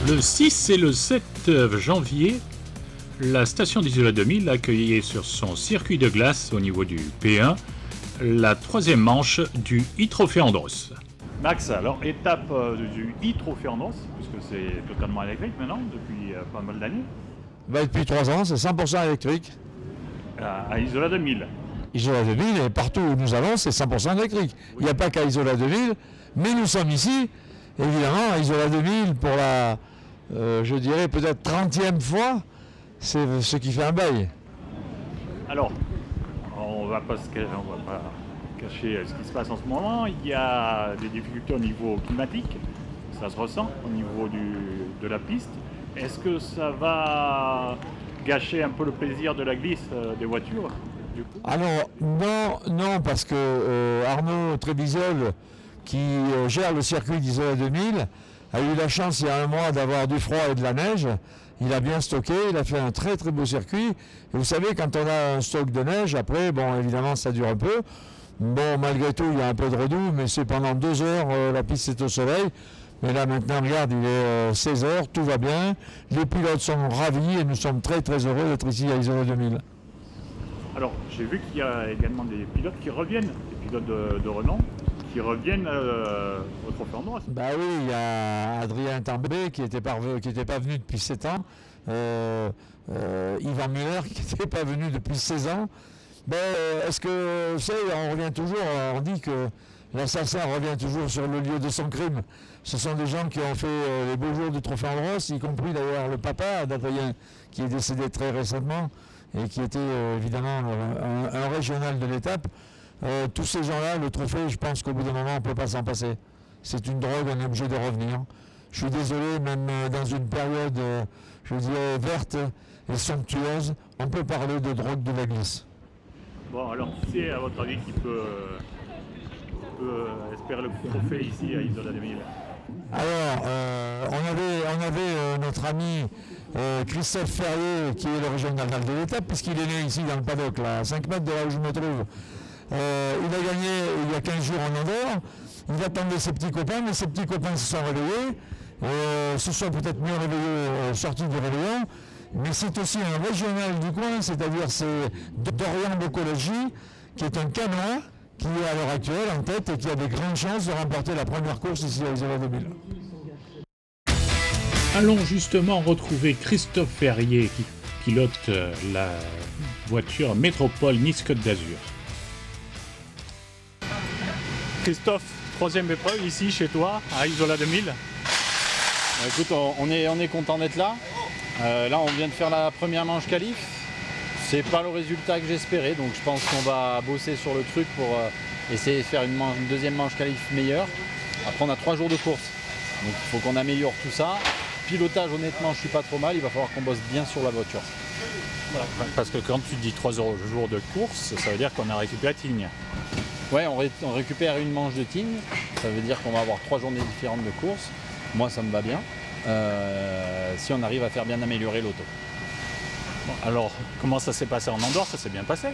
Le 6 et le 7 janvier, la station d'Isola 2000 accueillait sur son circuit de glace au niveau du P1 la troisième manche du e-Trophée Andros. Max, alors étape du e-Trophée Andros, puisque c'est totalement électrique maintenant, depuis pas mal d'années. Depuis 3 ans, c'est 100% électrique. À Isola 2000. Isola 2000, et partout où nous allons, c'est 100% électrique. Oui. Il n'y a pas qu'à Isola 2000, mais nous sommes ici, évidemment, à Isola 2000 pour la, je dirais peut-être 30e fois, c'est ce qui fait un bail. Alors, on va pas cacher ce qui se passe en ce moment. Il y a des difficultés au niveau climatique, ça se ressent au niveau de la piste. Est-ce que ça va gâcher un peu le plaisir de la glisse des voitures du coup? Alors non, parce que Arnaud Trébizol, qui gère le circuit d'Isola 2000, a eu la chance il y a un mois d'avoir du froid et de la neige. Il a bien stocké, il a fait un très très beau circuit. Et vous savez, quand on a un stock de neige, après, bon, évidemment, ça dure un peu. Bon, malgré tout, il y a un peu de redoux, mais c'est pendant 2 heures, la piste est au soleil. Mais là, maintenant, regarde, il est 16 heures, tout va bien. Les pilotes sont ravis et nous sommes très très heureux d'être ici à Isola 2000. Alors, j'ai vu qu'il y a également des pilotes qui reviennent, des pilotes de renom, qui reviennent au Trophée Andros. Bah oui, il y a Adrien Tambay qui n'était pas venu depuis 7 ans, Yvan Muller qui n'était pas venu depuis 16 ans. Ben, est-ce que, vous savez, on revient toujours, on dit que l'assassin revient toujours sur le lieu de son crime. Ce sont des gens qui ont fait les beaux jours du Trophée Andros, y compris d'ailleurs le papa d'Adrien qui est décédé très récemment et qui était évidemment un régional de l'étape. Tous ces gens-là, le trophée, je pense qu'au bout d'un moment, on ne peut pas s'en passer. C'est une drogue, un objet de revenir. Je suis désolé, même dans une période, je dirais, verte et somptueuse, on peut parler de drogue de la glisse. Bon, alors, qui c'est, à votre avis, qui peut espérer le trophée ici à Isola 2000? Alors, on avait notre ami Christophe Ferrier, qui est le régional de l'étape, puisqu'il est né ici dans le paddock, là, à 5 mètres de là où je me trouve. Il a gagné il y a 15 jours en Andorre. Il attendait ses petits copains, mais ses petits copains se sont réveillés. Se sont peut-être mieux réveillés sortis du réveillon. Mais c'est aussi un régional du coin, c'est-à-dire c'est Dorian Bocologie, qui est un Canois, qui est à l'heure actuelle en tête et qui a des grandes chances de remporter la première course ici à Isola 2000. Allons justement retrouver Christophe Ferrier qui pilote la voiture Métropole Nice-Côte d'Azur. Christophe, troisième épreuve ici chez toi à Isola 2000. Écoute, on est content d'être là. Là, on vient de faire la première manche qualif. C'est pas le résultat que j'espérais, donc je pense qu'on va bosser sur le truc pour essayer de faire une deuxième manche qualif meilleure. Après, on a 3 jours de course, donc il faut qu'on améliore tout ça. Pilotage, honnêtement, je suis pas trop mal. Il va falloir qu'on bosse bien sur la voiture. Voilà. Parce que quand tu dis 3 jours de course, ça veut dire qu'on a récupéré Tignes. Ouais, on récupère une manche de Tignes. Ça veut dire qu'on va avoir 3 journées différentes de course. Moi, ça me va bien. Si on arrive à faire bien améliorer l'auto. Bon, alors, comment ça s'est passé en Andorre? Ça s'est bien passé?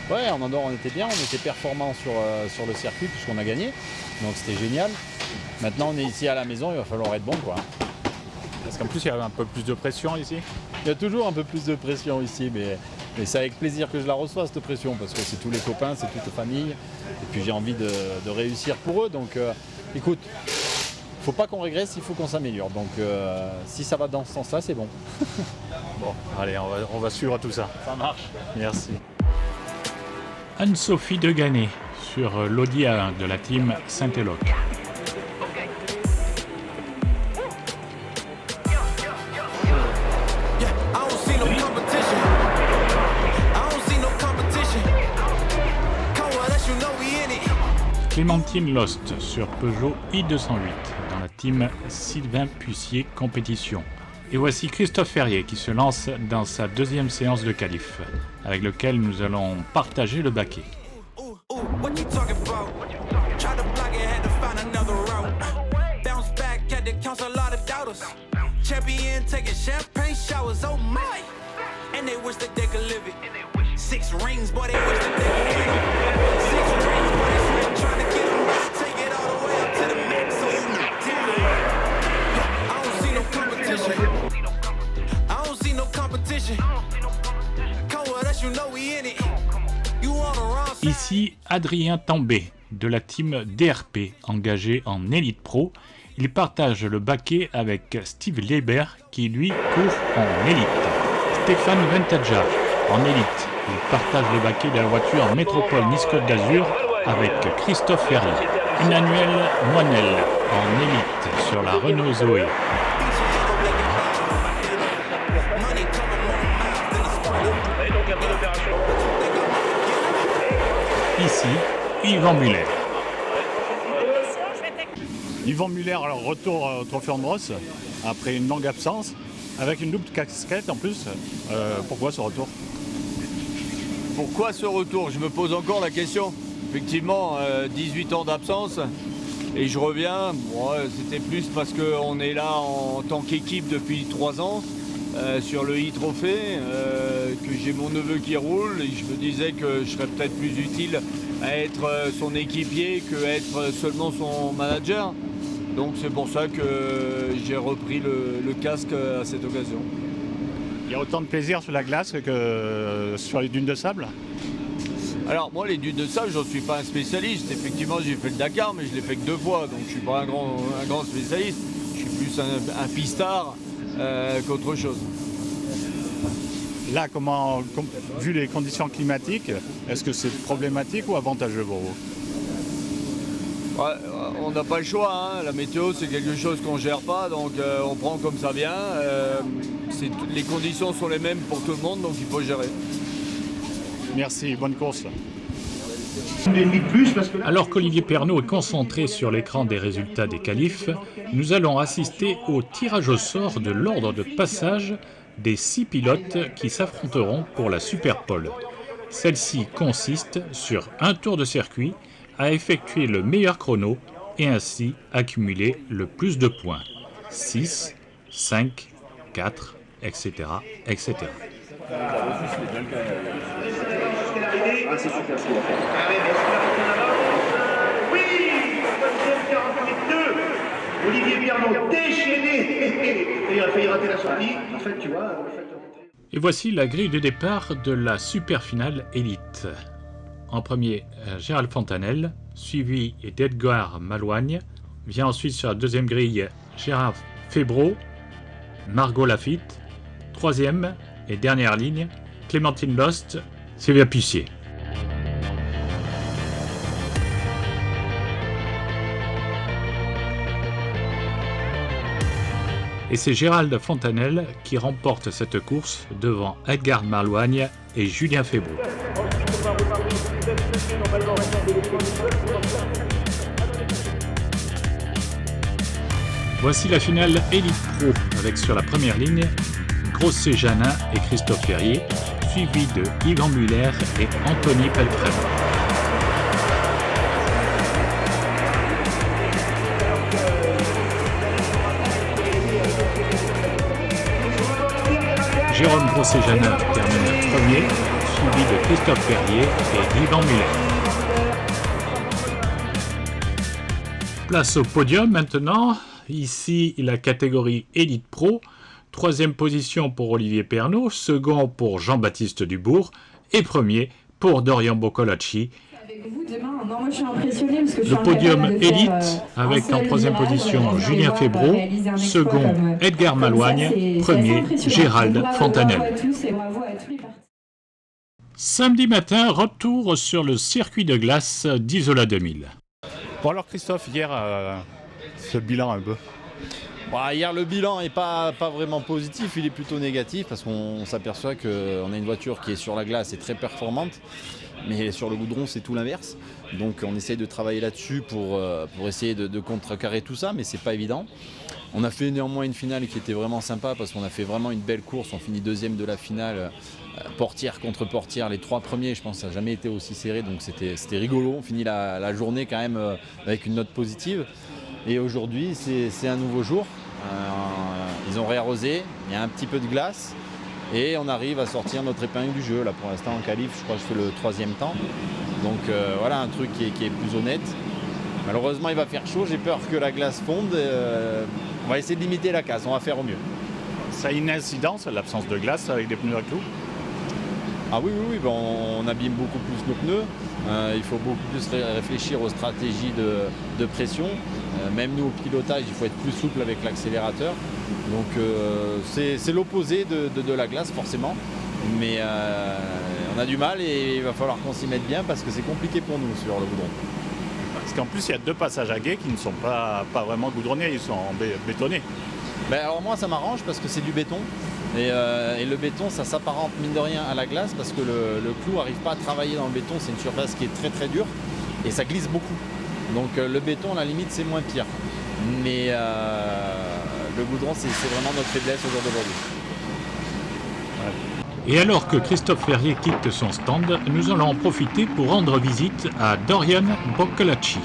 Ouais, en Andorre, on était bien. On était performants sur le circuit puisqu'on a gagné. Donc, c'était génial. Maintenant, on est ici à la maison. Il va falloir être bon, quoi. Parce qu'en plus, il y a un peu plus de pression ici. Il y a toujours un peu plus de pression ici, mais c'est avec plaisir que je la reçois, cette pression, parce que c'est tous les copains, c'est toute la famille. Et puis j'ai envie de réussir pour eux. Donc écoute, faut pas qu'on régresse, il faut qu'on s'améliore. Donc si ça va dans ce sens-là, c'est bon. Bon, allez, on va suivre tout ça. Ça marche. Merci. Anne-Sophie Deganet sur l'Audi A1 de la team Saint-Éloque. Clémentine Lost sur Peugeot i208 dans la team Sylvain Puissier Compétition. Et voici Christophe Ferrier qui se lance dans sa deuxième séance de qualif, avec lequel nous allons partager le baquet. Voici Adrien Tambay de la team DRP, engagé en Elite Pro. Il partage le baquet avec Steve Leber qui lui court en Elite. Stéphane Ventaja en Elite. Il partage le baquet de la voiture Métropole Nice-Côte d'Azur avec Christophe Ferrier. Emmanuel Moinel en Elite sur la Renault Zoé. Ici, Yvan Muller. Yvan Muller, alors retour au Trophée Andros, après une longue absence, avec une double casquette en plus. Pourquoi ce retour? Pourquoi ce retour? Je me pose encore la question. Effectivement, 18 ans d'absence et je reviens. Bon, c'était plus parce qu'on est là en tant qu'équipe depuis 3 ans sur le e-trophée, que j'ai mon neveu qui roule et je me disais que je serais peut-être plus utile à être son équipier que être seulement son manager. Donc c'est pour ça que j'ai repris le casque à cette occasion. Il y a autant de plaisir sur la glace que sur les dunes de sable? Alors moi les dunes de sable, j'en suis pas un spécialiste. Effectivement j'ai fait le Dakar mais je l'ai fait que 2 fois, donc je suis pas un grand spécialiste. Je suis plus un pistard qu'autre chose. Là, vu les conditions climatiques, est-ce que c'est problématique ou avantageux pour vous? Ouais, on n'a pas le choix, hein. La météo c'est quelque chose qu'on ne gère pas, donc on prend comme ça vient. Les conditions sont les mêmes pour tout le monde, donc il faut gérer. Merci, bonne course. Alors qu'Olivier Pernaut est concentré sur l'écran des résultats des qualifs, nous allons assister au tirage au sort de l'ordre de passage des 6 pilotes qui s'affronteront pour la Superpole. Celle-ci consiste sur un tour de circuit à effectuer le meilleur chrono et ainsi accumuler le plus de points. 6, 5, 4, etc. etc. Olivier Pernaut déchaîné. Il a failli rater la sortie. En fait, tu vois, Et voici la grille de départ de la super finale élite. En premier, Gérald Fontanelle, suivi d'Edgar Malouagne. Vient ensuite sur la deuxième grille Gérard Febro, Margot Lafitte. Troisième et dernière ligne, Clémentine Lost, Sylvia Puissier. Et c'est Gérald Fontanelle qui remporte cette course devant Edgar Malouagne et Julien Febro. Voici la finale Elite Pro avec sur la première ligne Grosset Janin et Christophe Ferrier, suivi de Yvan Muller et Anthony Pelfrem. Jérôme Grosset-Janin termine premier, suivi de Christophe Ferrier et Yvan Muller. Place au podium maintenant. Ici, la catégorie Elite Pro. Troisième position pour Olivier Pernaut, second pour Jean-Baptiste Dubourg et premier pour Dorian Boccolacci. Le podium élite avec en troisième position Julien Febro, second Edgar Malouagne, premier Gérald Fontanelle. Samedi matin, retour sur le circuit de glace d'Isola 2000. Bon alors Christophe, hier, ce bilan un peu. Bah, hier le bilan n'est pas vraiment positif, il est plutôt négatif parce qu'on s'aperçoit qu'on a une voiture qui est sur la glace et très performante, mais sur le goudron c'est tout l'inverse. Donc on essaye de travailler là-dessus pour essayer de contrecarrer tout ça, mais c'est pas évident. On a fait néanmoins une finale qui était vraiment sympa parce qu'on a fait vraiment une belle course, on finit deuxième de la finale, portière contre portière, les 3 premiers je pense que ça n'a jamais été aussi serré, donc c'était rigolo, on finit la journée quand même avec une note positive. Et aujourd'hui, c'est un nouveau jour. Ils ont réarrosé, il y a un petit peu de glace et on arrive à sortir notre épingle du jeu. Là, pour l'instant, en qualif, je crois que je fais le 3e temps. Donc voilà, un truc qui est plus honnête. Malheureusement, il va faire chaud, j'ai peur que la glace fonde. On va essayer de limiter la casse, on va faire au mieux. Ça a une incidence, l'absence de glace avec des pneus à clous? Ah oui, on abîme beaucoup plus nos pneus. Il faut beaucoup plus réfléchir aux stratégies de pression. Même nous, au pilotage, il faut être plus souple avec l'accélérateur. Donc c'est l'opposé de la glace, forcément. Mais on a du mal et il va falloir qu'on s'y mette bien parce que c'est compliqué pour nous sur le goudron. Parce qu'en plus, il y a 2 passages à guet qui ne sont pas vraiment goudronnés, ils sont bétonnés. Ben alors moi, ça m'arrange parce que c'est du béton. Et le béton, ça s'apparente mine de rien à la glace parce que le clou n'arrive pas à travailler dans le béton. C'est une surface qui est très très dure et ça glisse beaucoup. Donc le béton, à la limite, c'est moins pire. Mais le goudron, c'est vraiment notre faiblesse au jour d'aujourd'hui. Et alors que Christophe Ferrier quitte son stand, nous allons en profiter pour rendre visite à Dorian Boccolacci.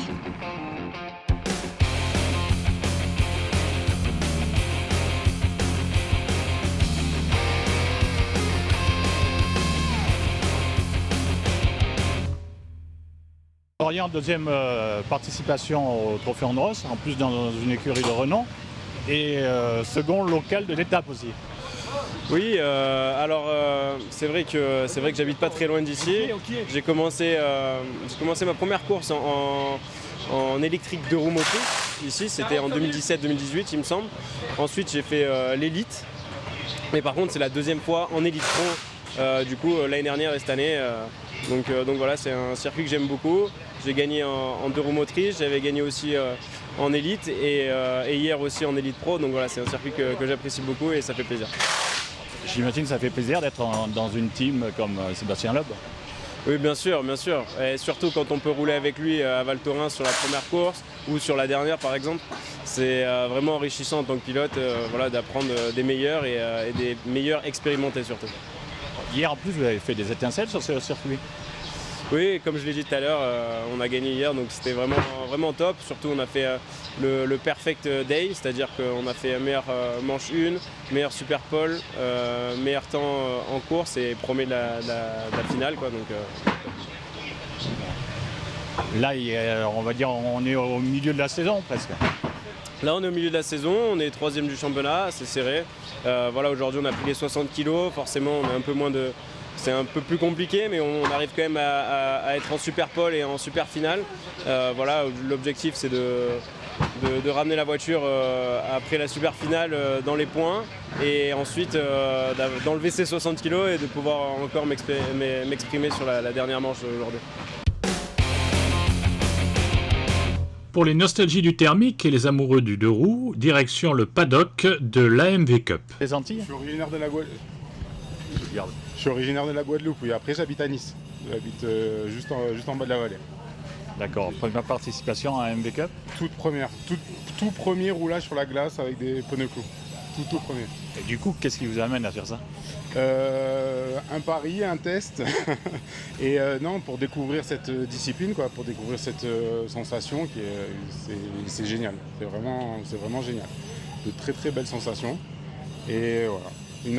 Dorian, deuxième participation au Trophée Andros, en plus dans une écurie de renom, et second local de l'étape aussi. Oui, c'est vrai que j'habite pas très loin d'ici. J'ai commencé ma première course en électrique 2 roues motrices. Ici, c'était en 2017-2018, il me semble. Ensuite, j'ai fait l'élite. Mais par contre, c'est la deuxième fois en élite pro. L'année dernière et cette année. Donc voilà, c'est un circuit que j'aime beaucoup. J'ai gagné en 2 roues motrices. J'avais gagné aussi en élite et hier aussi en élite pro. Donc voilà, c'est un circuit que j'apprécie beaucoup et ça fait plaisir. J'imagine que ça fait plaisir d'être dans une team comme Sébastien Loeb. Oui, bien sûr. Et surtout quand on peut rouler avec lui à Val Thorens sur la première course ou sur la dernière par exemple. C'est vraiment enrichissant en tant que pilote d'apprendre des meilleurs et des meilleurs expérimentés surtout. Hier en plus, vous avez fait des étincelles sur ce circuit. Oui, comme je l'ai dit tout à l'heure, on a gagné hier, donc c'était vraiment top. Surtout, on a fait le perfect day, c'est-à-dire qu'on a fait meilleure manche 1, meilleur super pole, meilleur temps en course et premier de la finale. Là, on va dire on est au milieu de la saison presque. Là, on est au milieu de la saison, on est 3e du championnat, c'est serré. Aujourd'hui, on a pris les 60 kg, forcément, on a un peu moins de... C'est un peu plus compliqué, mais on arrive quand même à être en super pole et en super finale. L'objectif, c'est de ramener la voiture après la super finale dans les points et ensuite d'enlever ces 60 kg et de pouvoir encore m'exprimer sur la dernière manche aujourd'hui. Pour les nostalgies du thermique et les amoureux du 2 roues, direction le paddock de l'AMV Cup. Les Antilles. Je suis originaire de la Guadeloupe, oui. Après, j'habite à Nice. J'habite juste en bas de la vallée. D'accord. Première participation à AMV Cup. Toute première. Tout premier roulage sur la glace avec des pneus clous. Tout premier. Et du coup, qu'est-ce qui vous amène à faire ça? Un pari, un test. Et non, pour découvrir cette discipline, pour découvrir cette sensation c'est génial. C'est vraiment génial. De très très belles sensations. Et voilà. Une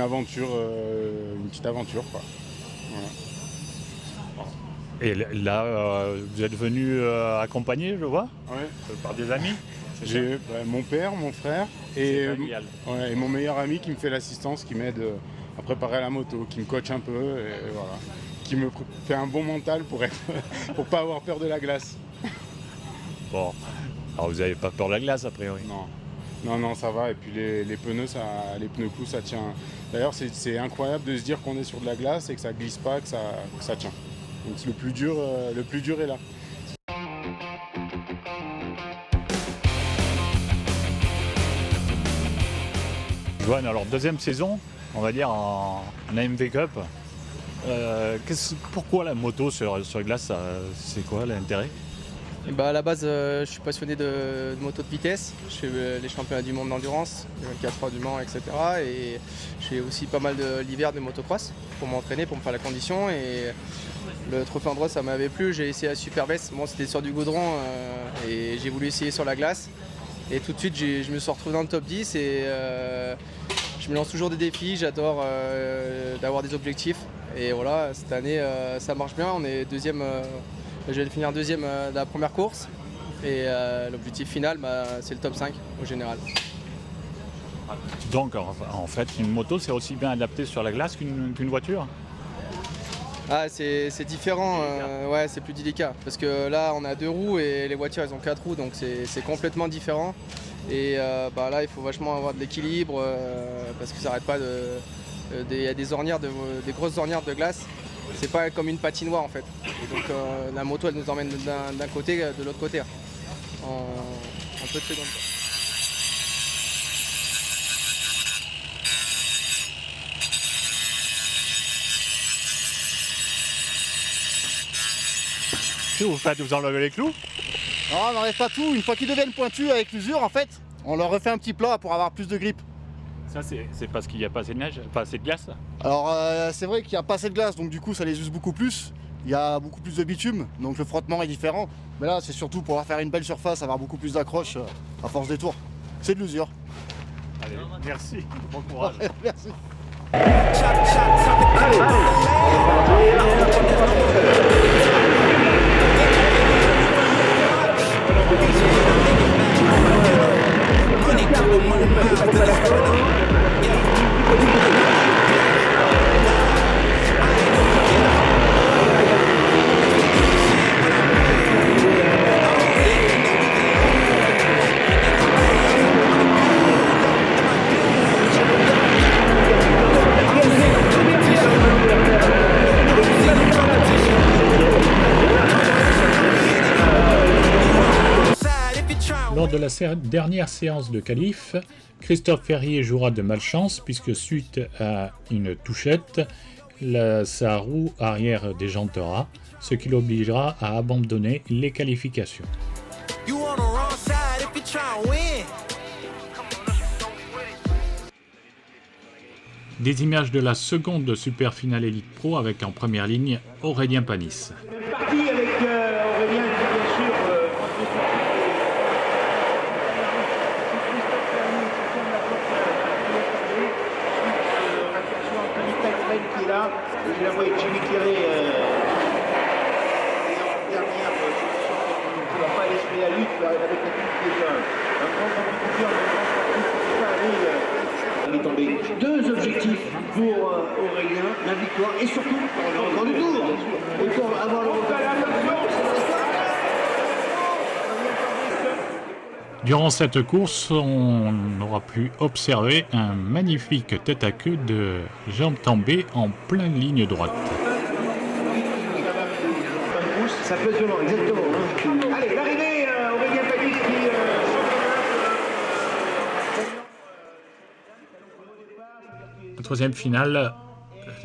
petite aventure, quoi. Voilà. Et là, vous êtes venu accompagné, je vois, par des amis. J'ai mon père, mon frère et mon meilleur ami qui me fait l'assistance, qui m'aide à préparer la moto, qui me coach un peu, et voilà, qui me fait un bon mental pour pas avoir peur de la glace. Bon, alors vous n'avez pas peur de la glace a priori? Non, ça va. Et puis les pneus clous, ça tient. D'ailleurs, c'est incroyable de se dire qu'on est sur de la glace et que ça glisse pas, que ça tient. Donc le plus dur est là. Joanne, alors deuxième saison, on va dire en AMV Cup. Pourquoi la moto sur glace, c'est quoi l'intérêt? À la base, je suis passionné de moto de vitesse. Je fais les championnats du monde d'endurance, les 24 heures du Mans, etc. Et je fais aussi pas mal l'hiver de motocross pour m'entraîner, pour me faire la condition. Et le Trophée Andros, ça m'avait plu. J'ai essayé à Superbest. Bon, c'était sur du goudron et j'ai voulu essayer sur la glace. Et tout de suite, je me suis retrouvé dans le top 10 et je me lance toujours des défis. J'adore d'avoir des objectifs. Et voilà, cette année, ça marche bien. On est deuxième. Je vais finir deuxième de la première course et l'objectif final, c'est le top 5 au général. Donc en fait, une moto, c'est aussi bien adapté sur la glace qu'une voiture? Ah, c'est différent, ouais, c'est plus délicat. Parce que là, on a 2 roues et les voitures, elles ont 4 roues, donc c'est complètement différent. Et là, il faut vachement avoir de l'équilibre parce que ça n'arrête pas il y a des grosses ornières de glace. C'est pas comme une patinoire en fait. Et donc la moto, elle nous emmène d'un côté, de l'autre côté, en peu de secondes. Qu'est-ce que vous faites? Vous enlevez les clous? Non, on n'enlève pas tout. Une fois qu'ils deviennent pointus avec l'usure, en fait, on leur refait un petit plat pour avoir plus de grip. Ça, c'est parce qu'il n'y a pas assez de neige, pas assez de glace? Alors, c'est vrai qu'il n'y a pas assez de glace, donc du coup, ça les use beaucoup plus. Il y a beaucoup plus de bitume, donc le frottement est différent. Mais là, c'est surtout pour faire une belle surface, avoir beaucoup plus d'accroche à force des tours. C'est de l'usure. Allez, merci. Bon courage. Merci. Lors de la dernière séance de qualif, Christophe Ferrier jouera de malchance puisque suite à une touchette, sa roue arrière déjantera, ce qui l'obligera à abandonner les qualifications. Des images de la seconde Super Finale Elite Pro avec en première ligne Aurélien Panis. Parti avec Aurélien qui bien sûr qui est là, je la vois avec Jimmy Thierry dernière position, on ne va pas laisser la lutte avec la lutte qui est un grand compétiteur, il est tombé. 2 objectifs pour Aurélien, la victoire et surtout dans le tour, et pour avoir le Durant cette course, on aura pu observer un magnifique tête-à-queue de Jean Tambay en pleine ligne droite. Ça peut être violent, exactement. Allez, l'arrivée, Aurélien Panis qui... La troisième finale,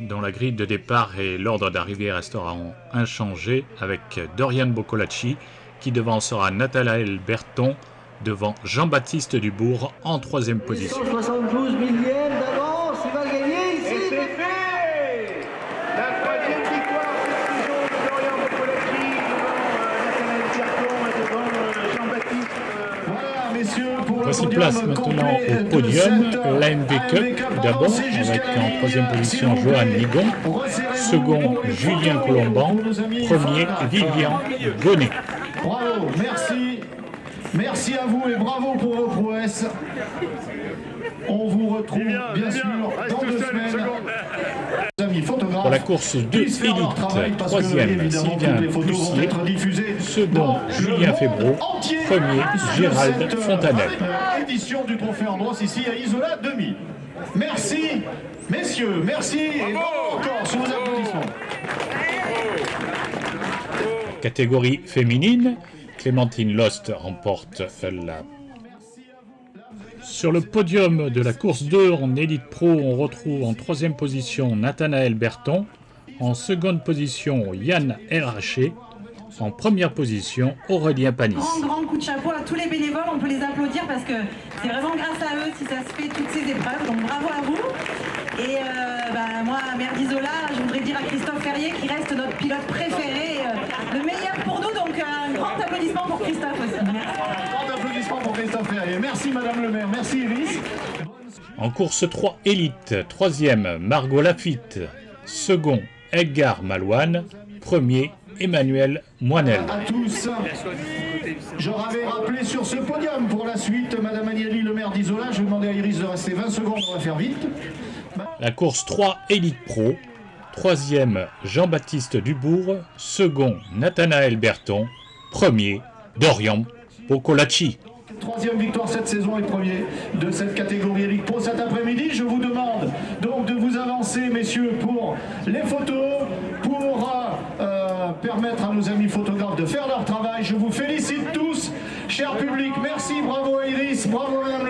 dont la grille de départ et l'ordre d'arrivée resteront inchangés, avec Dorian Boccolacci qui devancera Nathanaël Berton devant Jean-Baptiste Dubourg en 3e position. 172 millième d'avance, il va gagner ici. Et c'est fait. La 3e victoire cette saison de Dorian Boccolacci devant Nathanaël Berton et devant Jean-Baptiste. Voilà, messieurs, pour Voici place maintenant au podium, l'AMV Cup d'abord, avec en 3e position Johan Ligon, second Julien Colomban, premier Vivian Gonnet. Bravo, merci. Merci à vous et bravo pour vos prouesses. On vous retrouve bien sûr dans 2 semaines. Amis photographes, pour la course 2 élite, 3e Sylvain Pussier, second Julien Febro, premier Gérald Fontanel. Édition du Trophée Andros ici à Isola 2000. Merci messieurs, merci et bravo encore sous vos applaudissements. Catégorie féminine, Clémentine Lost remporte la... Sur le podium de la course 2 en Elite Pro, on retrouve en 3e position Nathanaël Berton, en 2e position Yann Herraché, en 1re position Aurélien Panis. Grand coup de chapeau à tous les bénévoles, on peut les applaudir parce que c'est vraiment grâce à eux si ça se fait toutes ces épreuves, donc bravo à vous. Et moi, maire d'Isola, je voudrais dire à Christophe Ferrier qui reste notre pilote préféré, le meilleur pour nous, donc un grand applaudissement pour Christophe aussi. Merci. Un grand applaudissement pour Christophe Ferrier. Merci Madame le maire, merci Iris. En course 3 élite, 3e Margot Lafitte, second Edgar Malouane, premier Emmanuel Moinel. À tous, je avais rappelé sur ce podium pour la suite Madame Agnelli, le maire d'Isola. Je vais demander à Iris de rester 20 secondes, on va faire vite. La course 3 Elite Pro, troisième Jean-Baptiste Dubourg, second Nathanaël Berton, premier Dorian Pocolacci. Troisième victoire cette saison et premier de cette catégorie Elite Pro cet après-midi. Je vous demande donc de vous avancer, messieurs, pour les photos, pour permettre à nos amis photographes de faire leur travail. Je vous félicite tous, cher public. Merci, bravo Iris, bravo Madame